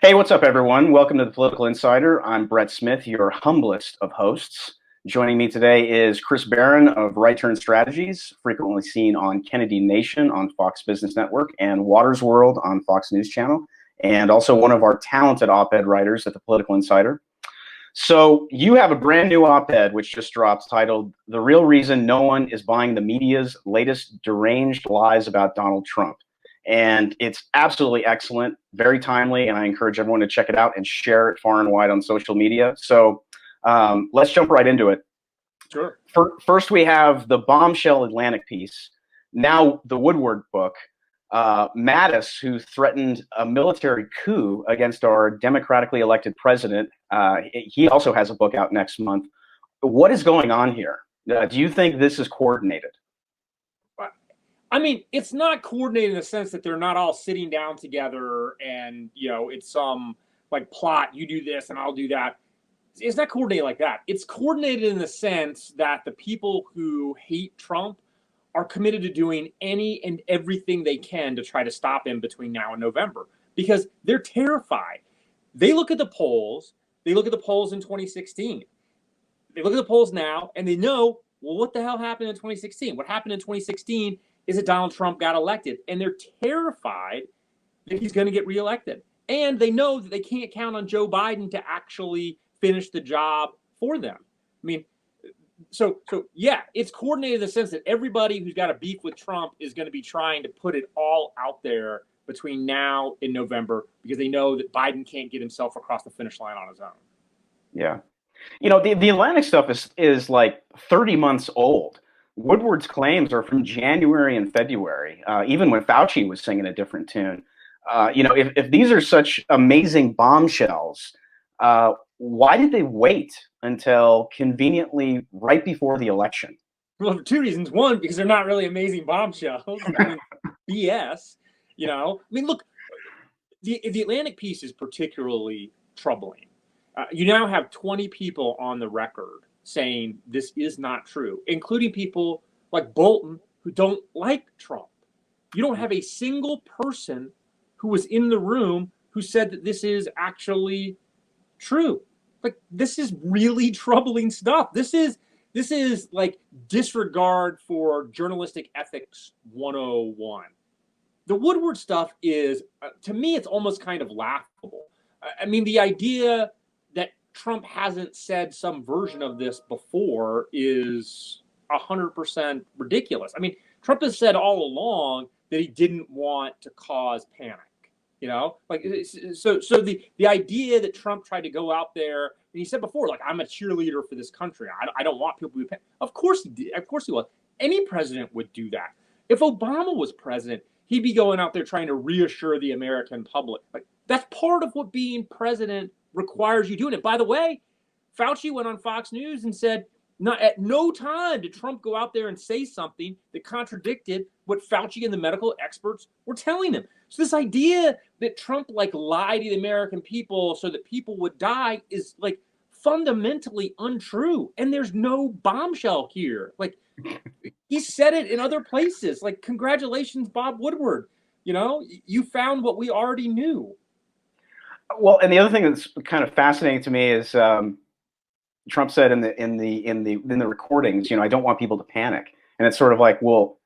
Hey, what's up, everyone? Welcome to the Political Insider. I'm Brett Smith, your humblest of hosts. Joining me today is Chris Barron of Right Turn Strategies, frequently seen on Kennedy Nation on Fox Business Network and Waters World on Fox News Channel, and also one of our talented op-ed writers at the Political Insider. So you have a brand new op-ed which just dropped titled "The Real Reason No One is Buying the Media's Latest Deranged Lies About Donald Trump." And it's absolutely excellent, very timely, and I encourage everyone to check it out and share it far and wide on social media. So let's jump right into it. Sure. First, we have the bombshell Atlantic piece, now the Woodward book. Mattis, who threatened a military coup against our democratically elected president, he also has a book out next month. What is going on here? Do you think this is coordinated? I mean, it's not coordinated in the sense that they're not all sitting down together and, it's some like plot, you do this and I'll do that. It's not coordinated like that. It's coordinated in the sense that the people who hate Trump are committed to doing any and everything they can to try to stop him between now and November because they're terrified. They look at the polls. They look at the polls in 2016. They look at the polls now and they know, well, what the hell happened in 2016? What happened in 2016 is that Donald Trump got elected, and they're terrified that he's going to get reelected. And they know that they can't count on Joe Biden to actually finish the job for them. I mean, so yeah, it's coordinated in the sense that everybody who's got a beef with Trump is going to be trying to put it all out there between now and November because they know that Biden can't get himself across the finish line on his own. Yeah. The Atlantic stuff is like 30 months old. Woodward's claims are from January and February, even when Fauci was singing a different tune. If these are such amazing bombshells, why did they wait until conveniently right before the election? Well, for two reasons. One, because they're not really amazing bombshells. I mean, BS. Look, the Atlantic piece is particularly troubling. You now have 20 people on the record saying this is not true, including people like Bolton who don't like Trump. You don't have a single person who was in the room who said that this is actually true. Like, this is really troubling stuff. This is like disregard for journalistic ethics 101. The Woodward stuff is, to me, it's almost kind of laughable. I mean, the idea that Trump hasn't said some version of this before is 100% ridiculous. I mean, Trump has said all along that he didn't want to cause panic. So the idea that Trump tried to go out there and he said before, like, I'm a cheerleader for this country. I don't want people to be panic. Of course he did. Of course he was. Any president would do that. If Obama was president, he'd be going out there trying to reassure the American public. Like, that's part of what being president requires you doing it. By the way, Fauci went on Fox News and said, at no time did Trump go out there and say something that contradicted what Fauci and the medical experts were telling him. So this idea that Trump lied to the American people so that people would die is fundamentally untrue. And there's no bombshell here. He said it in other places. Congratulations, Bob Woodward. You found what we already knew. Well, and the other thing that's kind of fascinating to me is Trump said in the recordings, I don't want people to panic, and it's sort of like, well,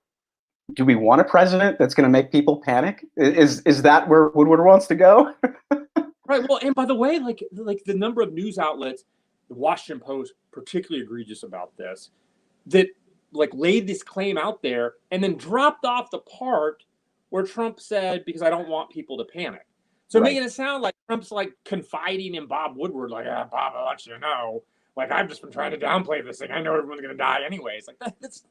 do we want a president that's going to make people panic? Is that where Woodward wants to go? Right. Well, and by the way, the number of news outlets, the Washington Post, particularly egregious about this, that laid this claim out there and then dropped off the part where Trump said, because I don't want people to panic. So right. Making it sound like Trump's confiding in Bob Woodward, Bob, I want you to know, I've just been trying to downplay this thing. I know everyone's going to die anyways. That's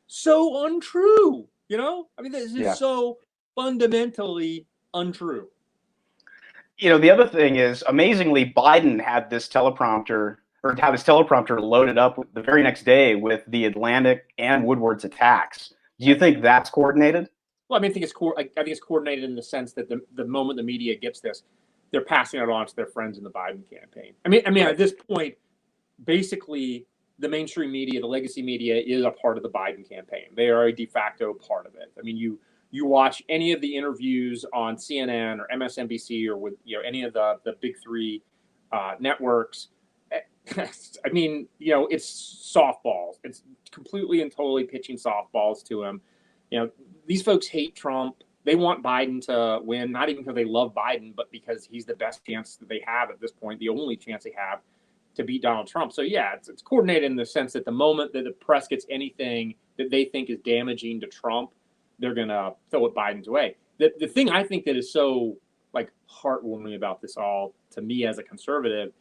so untrue. This is so fundamentally untrue. The other thing is, amazingly, Biden had this teleprompter loaded up the very next day with the Atlantic and Woodward's attacks. Do you think that's coordinated? Well, I think it's coordinated in the sense that the moment the media gets this, they're passing it on to their friends in the Biden campaign. I mean, at this point, basically, the mainstream media, the legacy media, is a part of the Biden campaign. They are a de facto part of it. I mean, you you watch any of the interviews on CNN or MSNBC or with any of the big three networks. I mean, it's softballs. It's completely and totally pitching softballs to him. These folks hate Trump. They want Biden to win, not even because they love Biden, but because he's the best chance that they have at this point, the only chance they have to beat Donald Trump. So yeah, it's coordinated in the sense that the moment that the press gets anything that they think is damaging to Trump, they're gonna throw it Biden's way. The thing I think that is so heartwarming about this all, to me as a conservative,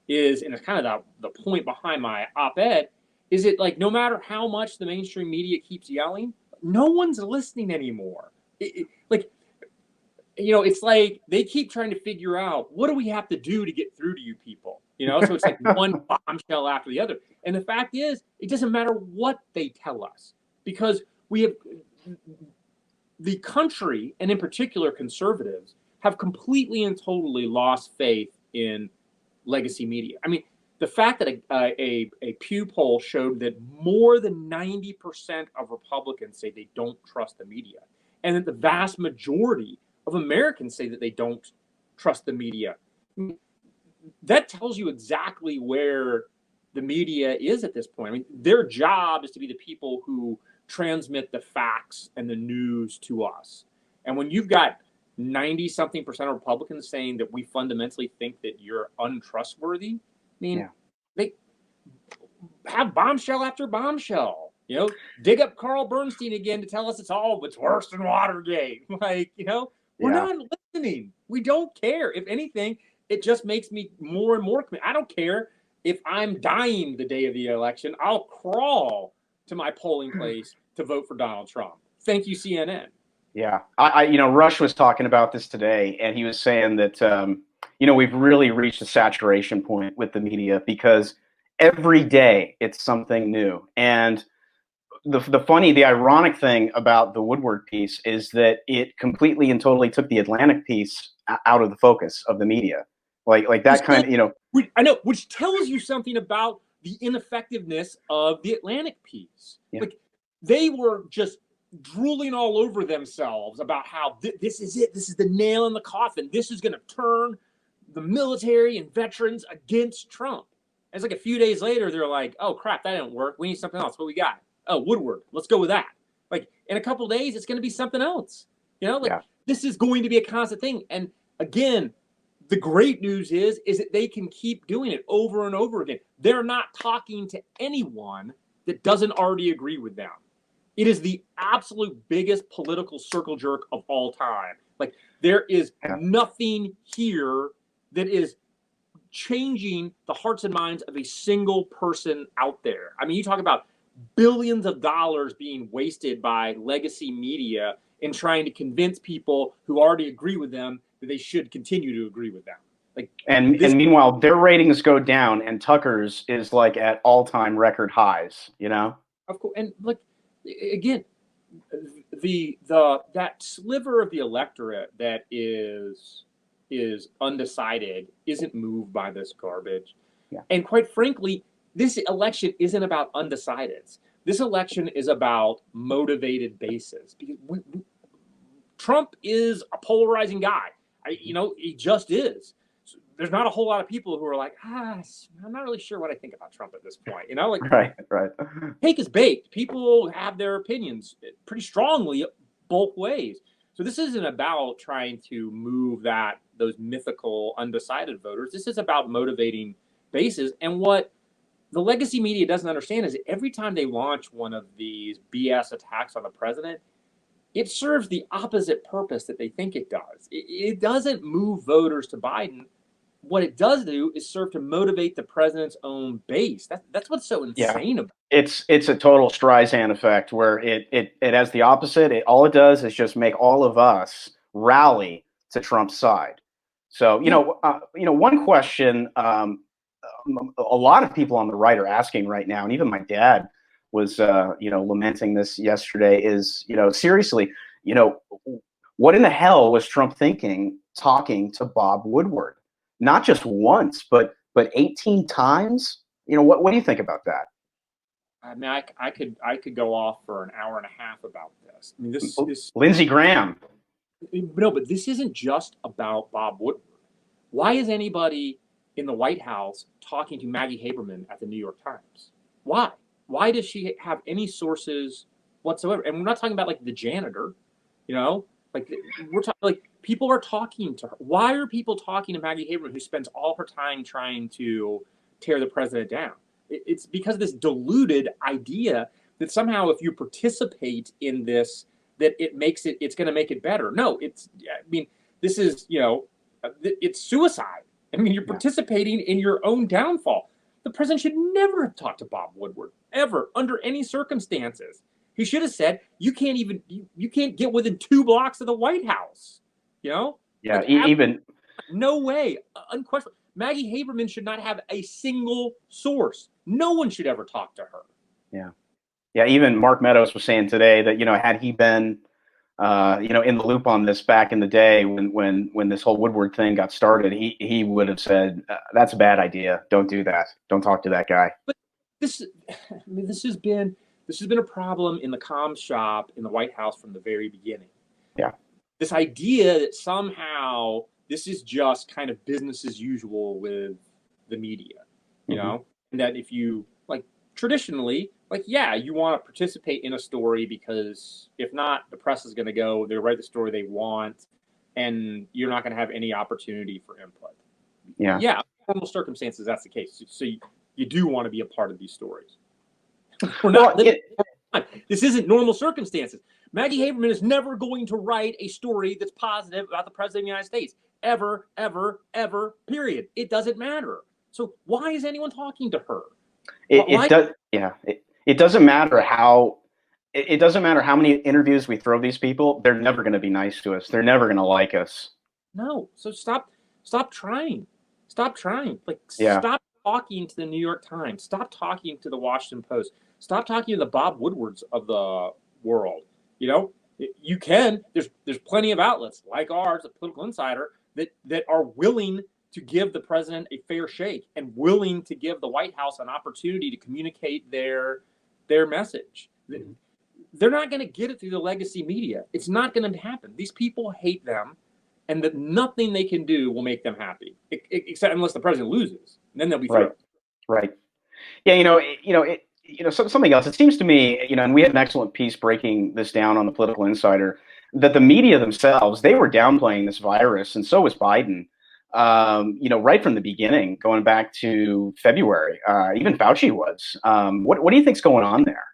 is, and it's kind of the point behind my op-ed, is it no matter how much the mainstream media keeps yelling, no one's listening anymore. It's like they keep trying to figure out, what do we have to do to get through to you people? So it's one bombshell after the other. And the fact is, it doesn't matter what they tell us, because we have the country, and in particular conservatives, have completely and totally lost faith in legacy media. I mean, the fact that a Pew poll showed that more than 90% of Republicans say they don't trust the media, and that the vast majority of Americans say that they don't trust the media. I mean, that tells you exactly where the media is at this point. I mean, their job is to be the people who transmit the facts and the news to us. And when you've got 90-something% of Republicans saying that we fundamentally think that you're untrustworthy, I mean, they have bombshell after bombshell. Dig up Carl Bernstein again to tell us it's worse than Watergate. We're not listening. We don't care. If anything, it just makes me more and more committed. I don't care if I'm dying the day of the election. I'll crawl to my polling place to vote for Donald Trump. Thank you, CNN. Yeah, Rush was talking about this today, and he was saying that we've really reached a saturation point with the media, because every day it's something new. And the ironic thing about the Woodward piece is that it completely and totally took the Atlantic piece out of the focus of the media, like that kind of I know, which tells you something about the ineffectiveness of the Atlantic piece. Yeah. They were just drooling all over themselves about how this is it. This is the nail in the coffin. This is going to turn the military and veterans against Trump. And it's a few days later, they're like, oh, crap, that didn't work. We need something else. What we got? Oh, Woodward. Let's go with that. In a couple of days, it's going to be something else. This is going to be a constant thing. And again, the great news is that they can keep doing it over and over again. They're not talking to anyone that doesn't already agree with them. It is the absolute biggest political circle jerk of all time. There is nothing here that is changing the hearts and minds of a single person out there. I mean, you talk about billions of dollars being wasted by legacy media in trying to convince people who already agree with them that they should continue to agree with them. And meanwhile, their ratings go down, and Tucker's is at all-time record highs. Of course, and again, that sliver of the electorate that is undecided isn't moved by this garbage. Yeah. And quite frankly, this election isn't about undecideds. This election is about motivated bases, because Trump is a polarizing guy. He just is. So there's not a whole lot of people who are like, I'm not really sure what I think about Trump at this point. Right. Cake is baked. People have their opinions pretty strongly both ways. So this isn't about trying to move those mythical undecided voters. This is about motivating bases. And what the legacy media doesn't understand is that every time they launch one of these BS attacks on the president, it serves the opposite purpose that they think it does. It doesn't move voters to Biden. What it does do is serve to motivate the president's own base. That's what's so insane about it. It's a total Streisand effect, where it has the opposite. All it does is just make all of us rally to Trump's side. So one question a lot of people on the right are asking right now, and even my dad was lamenting this yesterday, is seriously, what in the hell was Trump thinking talking to Bob Woodward? Not just once, but 18 times. What do you think about that? I mean, I could go off for an hour and a half about this. I mean, this Lindsey Graham. no, but this isn't just about Bob Woodward. Why is anybody in the White House talking to Maggie Haberman at the New York Times? Why? Why does she have any sources whatsoever? And we're not talking about like the janitor, you know, like we're talking like people are talking to her. Why are people talking to Maggie Haberman, who spends all her time trying to tear the president down? It's because of this diluted idea that somehow if you participate in this, that it's going to make it better. No, I mean, this is, it's suicide. I mean, you're participating in your own downfall. The president should never have talked to Bob Woodward, ever, under any circumstances. He should have said, you can't get within 2 blocks of the White House. Yeah, like, even. No way. Unquestionably. Maggie Haberman should not have a single source. No one should ever talk to her. Yeah, even Mark Meadows was saying today that, had he been, in the loop on this back in the day when this whole Woodward thing got started, he would have said, that's a bad idea. Don't do that. Don't talk to that guy. But this has been a problem in the comm shop in the White House from the very beginning. Yeah. This idea that somehow this is just kind of business as usual with the media, you know, and that if you traditionally, you want to participate in a story because if not, the press is going to go, they'll write the story they want, and you're not going to have any opportunity for input. Yeah, in normal circumstances, that's the case. So you do want to be a part of these stories. This isn't normal circumstances. Maggie Haberman is never going to write a story that's positive about the president of the United States. Ever, ever, ever, period. It doesn't matter. So why is anyone talking to her? It doesn't matter how many interviews we throw these people. They're never going to be nice to us. They're never going to like us. No. So stop trying. Stop trying. Stop talking to the New York Times. Stop talking to the Washington Post. Stop talking to the Bob Woodwards of the world. You can. There's plenty of outlets like ours, the Political Insider, that are willing to give the president a fair shake and willing to give the White House an opportunity to communicate their message. They're not going to get it through the legacy media. It's not going to happen. These people hate them, and that nothing they can do will make them happy, except unless the president loses. And then they'll be thrilled. Right. Yeah, something else. It seems to me, and we had an excellent piece breaking this down on the Political Insider, that the media themselves, they were downplaying this virus, and so was Biden. Right from the beginning, going back to February, even Fauci was. What do you think's going on there?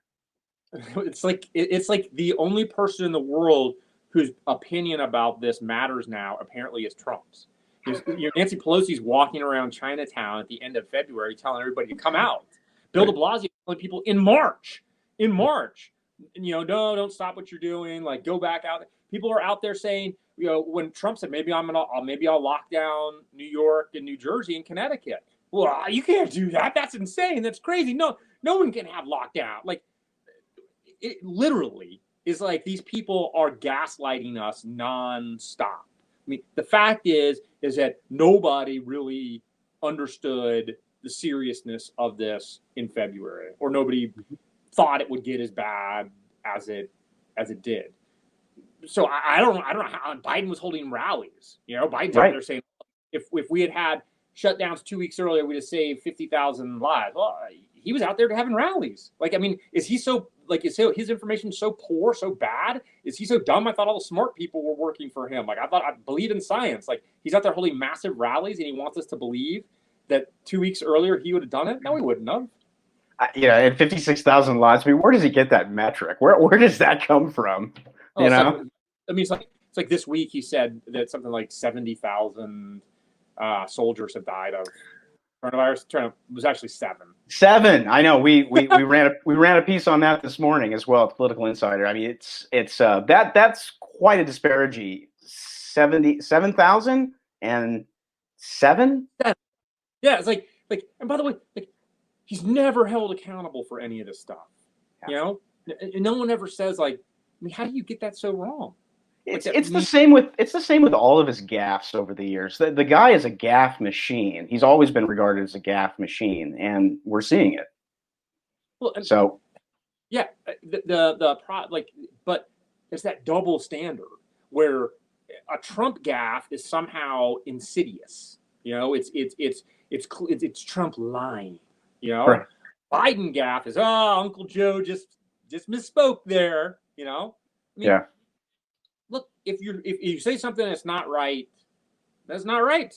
It's like the only person in the world whose opinion about this matters now apparently is Trump's. Nancy Pelosi's walking around Chinatown at the end of February telling everybody to come out. Bill de Blasio telling people in March, no, don't stop what you're doing. Go back out. People are out there saying, when Trump said maybe I'll lock down New York and New Jersey and Connecticut. Well, you can't do that. That's insane. That's crazy. No one can have lockdown. It literally is like these people are gaslighting us nonstop. I mean, the fact is that nobody really understood the seriousness of this in February, or nobody thought it would get as bad as it did. So I don't know how Biden was holding rallies. Biden's out there saying if we had shutdowns 2 weeks earlier, we'd have saved 50,000 lives. Well, he was out there having rallies. Is he so is his information so poor, so bad? Is he so dumb? I thought all the smart people were working for him. I believe in science. He's out there holding massive rallies, and he wants us to believe that 2 weeks earlier he would have done it. No, he wouldn't have. And 56,000 lives. I mean, where does he get that metric? Where does that come from? It's like this week he said that something like 70,000 soldiers have died of coronavirus. It was actually 7. 7. I know. We ran a piece on that this morning as well at Political Insider. I mean, that's quite a disparity. 7,000 and 7. Yeah, it's like, and by the way, he's never held accountable for any of this stuff. Yeah. And no one ever says how do you get that so wrong? It's the same with all of his gaffes over the years. The guy is a gaffe machine. He's always been regarded as a gaffe machine, and we're seeing it. Well, So yeah, but it's that double standard where a Trump gaffe is somehow insidious. It's Trump lying. right. Biden gaffe is, oh, Uncle Joe just misspoke there. I mean, Yeah. look, if you say something that's not right, that's not right.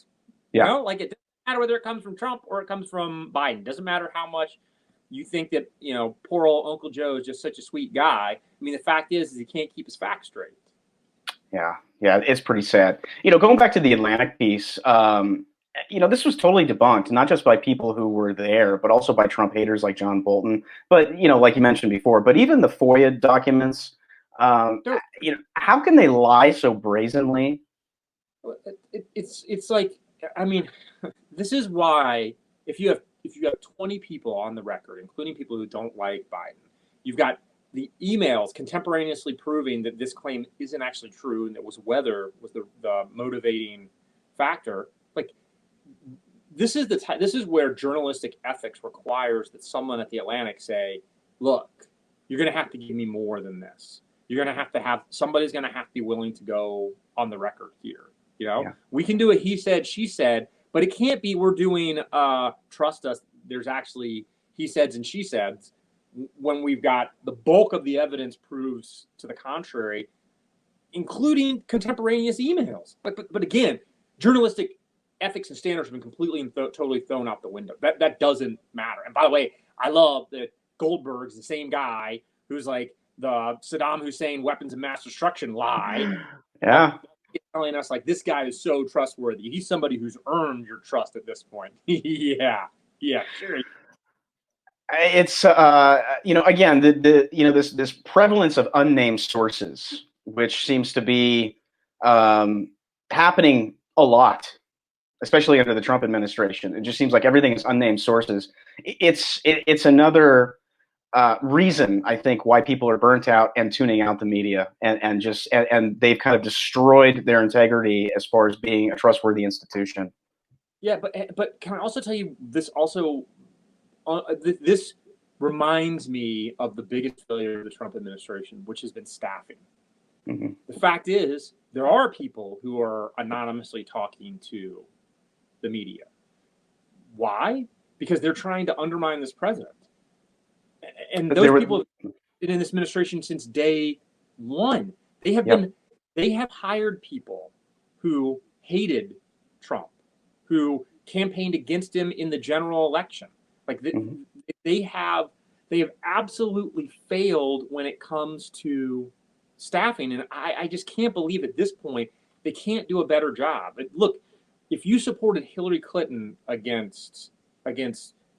Yeah. Like, it doesn't matter whether it comes from Trump or it comes from Biden. It doesn't matter how much you think that, poor old Uncle Joe is just such a sweet guy. I mean, the fact is he can't keep his facts straight. Yeah. Yeah. It's pretty sad. Going back to the Atlantic piece, this was totally debunked, not just by people who were there, but also by Trump haters like John Bolton. But, like you mentioned before, but even the FOIA documents, how can they lie so brazenly? It's like, I mean, this is why if you have 20 people on the record, including people who don't like Biden, you've got the emails contemporaneously proving that this claim isn't actually true and that weather was the motivating factor. Like, this is where journalistic ethics requires that someone at the Atlantic say, look, you're going to have to give me more than this. You're going to have somebody's going to have to be willing to go on the record here. We can do a he said, she said, but it can't be we're doing trust us, there's actually he says and she says, when we've got the bulk of the evidence proves to the contrary, including contemporaneous emails. But again, journalistic ethics and standards have been completely and totally thrown out the window. That doesn't matter. And by the way, I love that Goldberg's the same guy who's like the Saddam Hussein weapons of mass destruction lie. Yeah. Telling us like this guy is so trustworthy. He's somebody who's earned your trust at this point. Yeah, sure. It's again, this prevalence of unnamed sources, which seems to be happening a lot, especially under the Trump administration. It just seems like everything is unnamed sources. It's another reason, I think, why people are burnt out and tuning out the media, and they've kind of destroyed their integrity as far as being a trustworthy institution. Yeah, but can I also tell you this also? This reminds me of the biggest failure of the Trump administration, which has been staffing. Mm-hmm. The fact is, there are people who are anonymously talking to the media. Why? Because they're trying to undermine this president. And those people have been in this administration since day one. They have hired people who hated Trump, who campaigned against him in the general election. Like they have absolutely failed when it comes to staffing, and I just can't believe at this point they can't do a better job. Look, if you supported Hillary Clinton against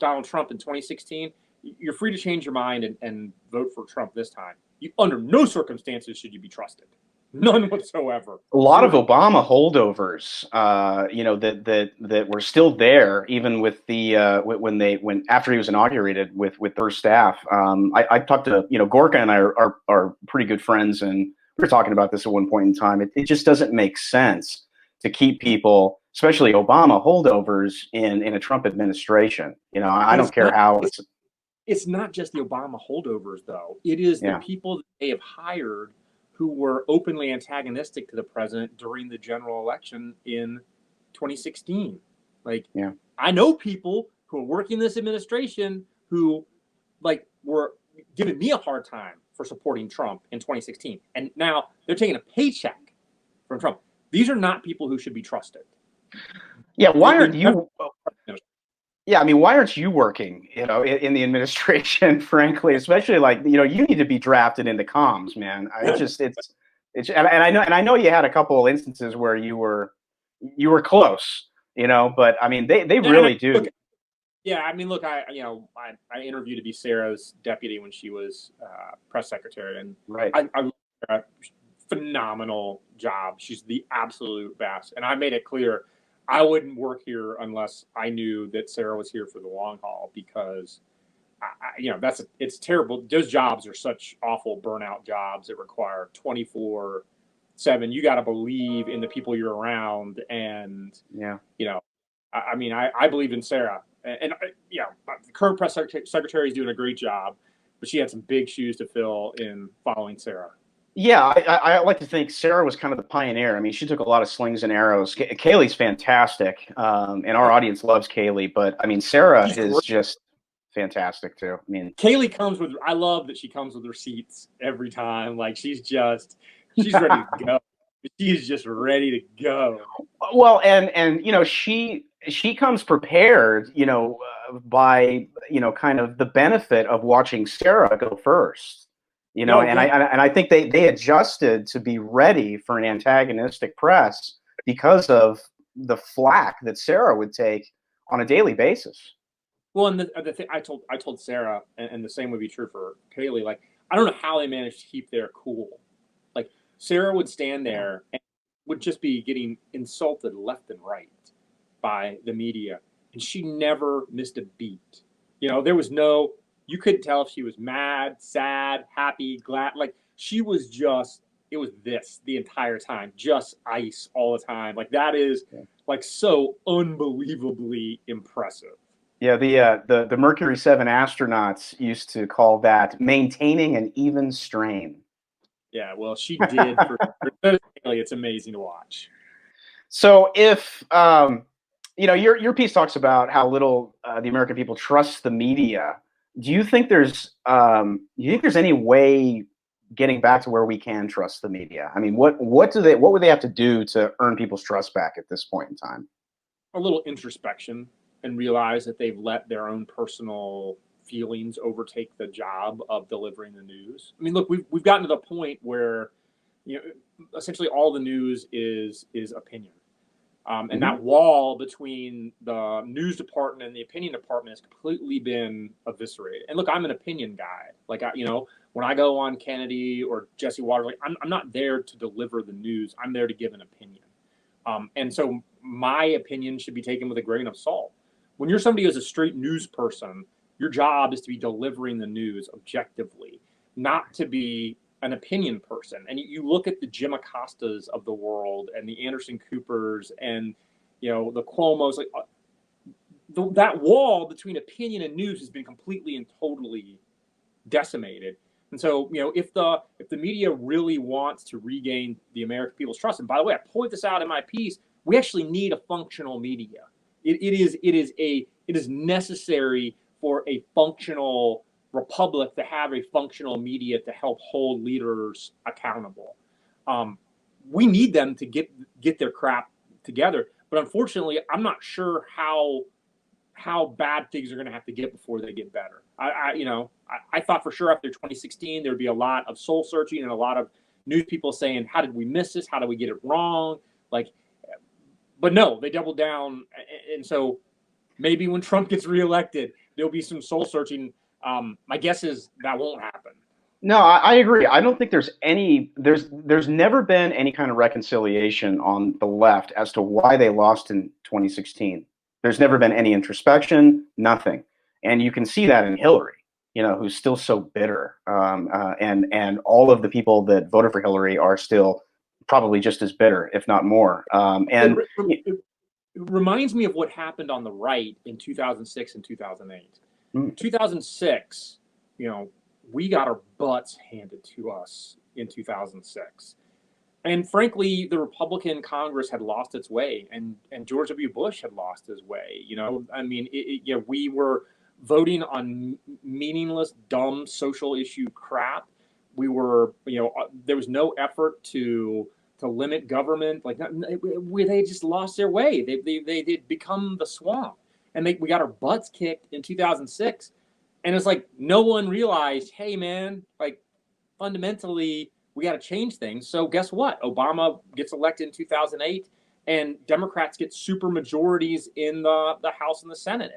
Donald Trump in 2016, you're free to change your mind and vote for Trump this time. Under no circumstances should you be trusted. None whatsoever. A lot of Obama holdovers, that were still there, even with the when after he was inaugurated with their staff. I talked to Gorka and I are pretty good friends, and we were talking about this at one point in time. It just doesn't make sense to keep people, especially Obama holdovers, in a Trump administration. I don't care how it's not just the Obama holdovers though. It is the people that they have hired who were openly antagonistic to the president during the general election in 2016. I know people who are working this administration who were giving me a hard time for supporting Trump in 2016. And now they're taking a paycheck from Trump. These are not people who should be trusted. Yeah, why aren't you? Yeah, I mean, why aren't you working, in the administration, frankly, especially you need to be drafted into comms, man. And I know you had a couple of instances where you were close, but I mean, they really do. Look, I mean, look, I interviewed to be Sarah's deputy when she was press secretary, and right. I phenomenal job. She's the absolute best. And I made it clear I wouldn't work here unless I knew that Sarah was here for the long haul, because it's terrible. Those jobs are such awful burnout jobs that require 24/7. You got to believe in the people you're around. And, I believe in Sarah. yeah, the current press secretary is doing a great job, but she had some big shoes to fill in following Sarah. Yeah, I like to think Sarah was kind of the pioneer. I mean, she took a lot of slings and arrows. Kaylee's fantastic, and our audience loves Kaylee. But I mean, Sarah is just fantastic too. I mean, Kaylee comes with. I love that she comes with receipts every time. Like she's ready to go. She is just ready to go. Well, and you know, she comes prepared. You know, by kind of the benefit of watching Sarah go first. You know, and I think they adjusted to be ready for an antagonistic press because of the flack that Sarah would take on a daily basis. Well, and the thing I told Sarah, and the same would be true for Kaylee. Like, I don't know how they managed to keep their cool. Like, Sarah would stand there and would just be getting insulted left and right by the media, and she never missed a beat. You know, there was no. You couldn't tell if she was mad, sad, happy, glad. Like she was just, it was this the entire time, just ice all the time. Like that is like so unbelievably impressive. Yeah, the Mercury 7 astronauts used to call that maintaining an even strain. Yeah, well, she did. It's amazing to watch. So if you know, your piece talks about how little the American people trust the media. Do you think there's any way getting back to where we can trust the media? I mean, what would they have to do to earn people's trust back at this point in time? A little introspection and realize that they've let their own personal feelings overtake the job of delivering the news. I mean, look, we've gotten to the point where, you know, essentially all the news is opinion. And that wall between the news department and the opinion department has completely been eviscerated. And look, I'm an opinion guy. Like, you know, when I go on Kennedy or Jesse Waters, like, I'm not there to deliver the news. I'm there to give an opinion. And so my opinion should be taken with a grain of salt. When you're somebody who's a straight news person, your job is to be delivering the news objectively, not to be an opinion person. And you look at the Jim Acostas of the world and the Anderson Coopers and, you know, the Cuomos, like that wall between opinion and news has been completely and totally decimated. And so, you know, if the media really wants to regain the American people's trust, and by the way, I point this out in my piece, we actually need a functional media. It is necessary for a functional republic to have a functional media to help hold leaders accountable. We need them to get their crap together, but unfortunately, I'm not sure how bad things are going to have to get before they get better. I thought for sure after 2016 there'd be a lot of soul searching and a lot of news people saying, "How did we miss this? How did we get it wrong?" But no, they doubled down, and so maybe when Trump gets reelected, there'll be some soul searching. My guess is that won't happen. No, I agree. I don't think there's never been any kind of reconciliation on the left as to why they lost in 2016. There's never been any introspection, nothing. And you can see that in Hillary, you know, who's still so bitter. And all of the people that voted for Hillary are still probably just as bitter, if not more. It reminds me of what happened on the right in 2006 and 2008. 2006, you know, we got our butts handed to us in 2006. And frankly, the Republican Congress had lost its way, and George W. Bush had lost his way. You know, I mean, you know, we were voting on meaningless, dumb social issue crap. We were, you know, there was no effort to limit government. Like, they just lost their way. They'd become the swamp, and we got our butts kicked in 2006. And it's like no one realized, hey, man, like fundamentally, we got to change things. So guess what? Obama gets elected in 2008, and Democrats get super majorities in the House and the Senate.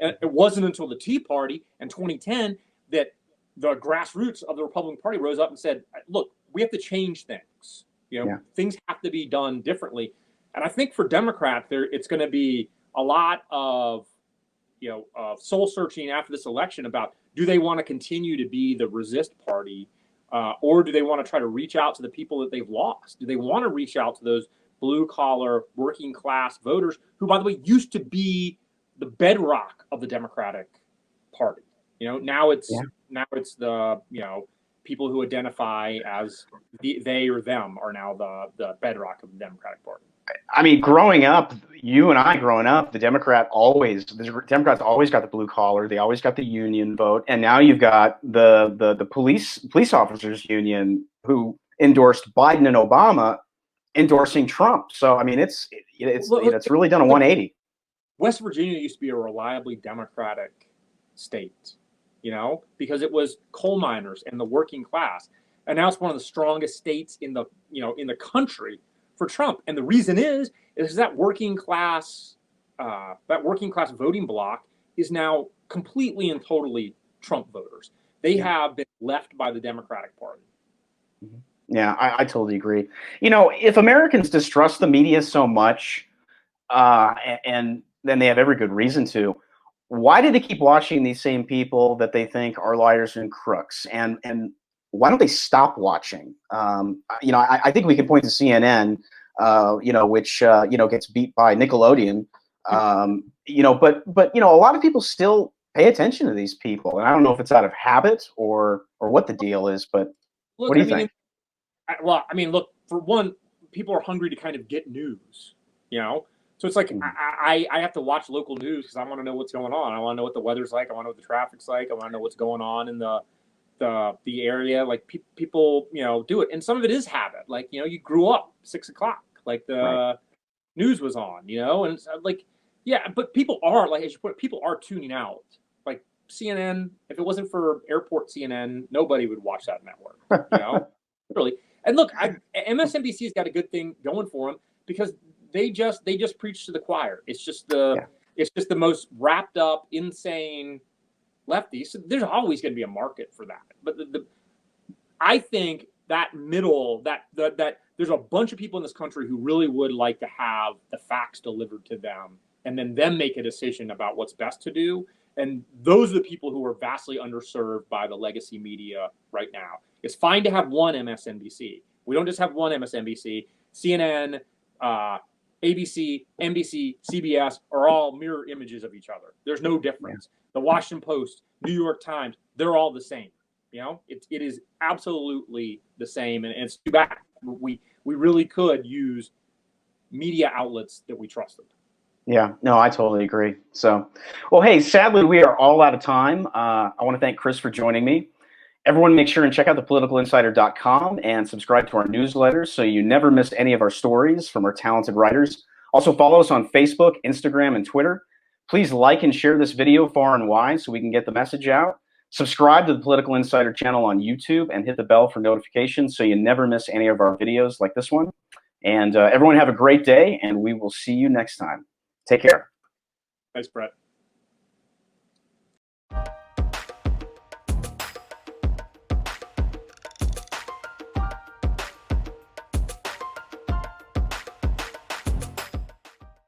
And it wasn't until the Tea Party in 2010 that the grassroots of the Republican Party rose up and said, look, we have to change things. You know, things have to be done differently. And I think for Democrats, it's going to be a lot of, you know, soul searching after this election about, do they want to continue to be the resist party, or do they want to try to reach out to the people that they've lost? Do they want to reach out to those blue collar working class voters who, by the way, used to be the bedrock of the Democratic Party. Now it's the people who identify as they or them are now the bedrock of the Democratic Party. I mean, growing up, you and I growing up, the Democrats always got the blue collar. They always got the union vote, and now you've got the police officers union who endorsed Biden and Obama, endorsing Trump. So I mean, it's really done a 180. West Virginia used to be a reliably Democratic state, because it was coal miners and the working class, and now it's one of the strongest states in the country for Trump. And the reason is that working class voting bloc is now completely and totally Trump voters. They have been left by the Democratic Party. Yeah, I totally agree. If Americans distrust the media so much, and then they have every good reason to, why do they keep watching these same people that they think are liars and crooks? And why don't they stop watching? I think we can point to CNN, which gets beat by Nickelodeon. But a lot of people still pay attention to these people, and I don't know if it's out of habit or what the deal is. But what do you think? Look, for one, people are hungry to kind of get news. So it's like I have to watch local news because I want to know what's going on. I want to know what the weather's like. I want to know what the traffic's like. I want to know what's going on in the area. Like people, do it, and some of it is habit. Like you grew up 6 o'clock, like the news was on, and it's like but people are like, as you put it, people are tuning out. Like CNN, if it wasn't for airport CNN, nobody would watch that network. Really. And look, MSNBC's got a good thing going for them because they just preach to the choir. It's just the most wrapped up, insane lefties. So there's always going to be a market for that. But I think that middle, that there's a bunch of people in this country who really would like to have the facts delivered to them, and then them make a decision about what's best to do. And those are the people who are vastly underserved by the legacy media right now. It's fine to have one MSNBC. We don't just have one MSNBC. CNN, ABC, NBC, CBS are all mirror images of each other. There's no difference. The Washington Post, New York Times, they're all the same. It is absolutely the same, and it's too bad. We really could use media outlets that we trusted. Yeah, no, I totally agree. So, well, hey, sadly, we are all out of time. I want to thank Chris for joining me. Everyone, make sure and check out thepoliticalinsider.com and subscribe to our newsletters so you never miss any of our stories from our talented writers. Also, follow us on Facebook, Instagram, and Twitter. Please like and share this video far and wide so we can get the message out. Subscribe to the Political Insider channel on YouTube and hit the bell for notifications so you never miss any of our videos like this one. And everyone have a great day, and we will see you next time. Take care. Thanks, Brett.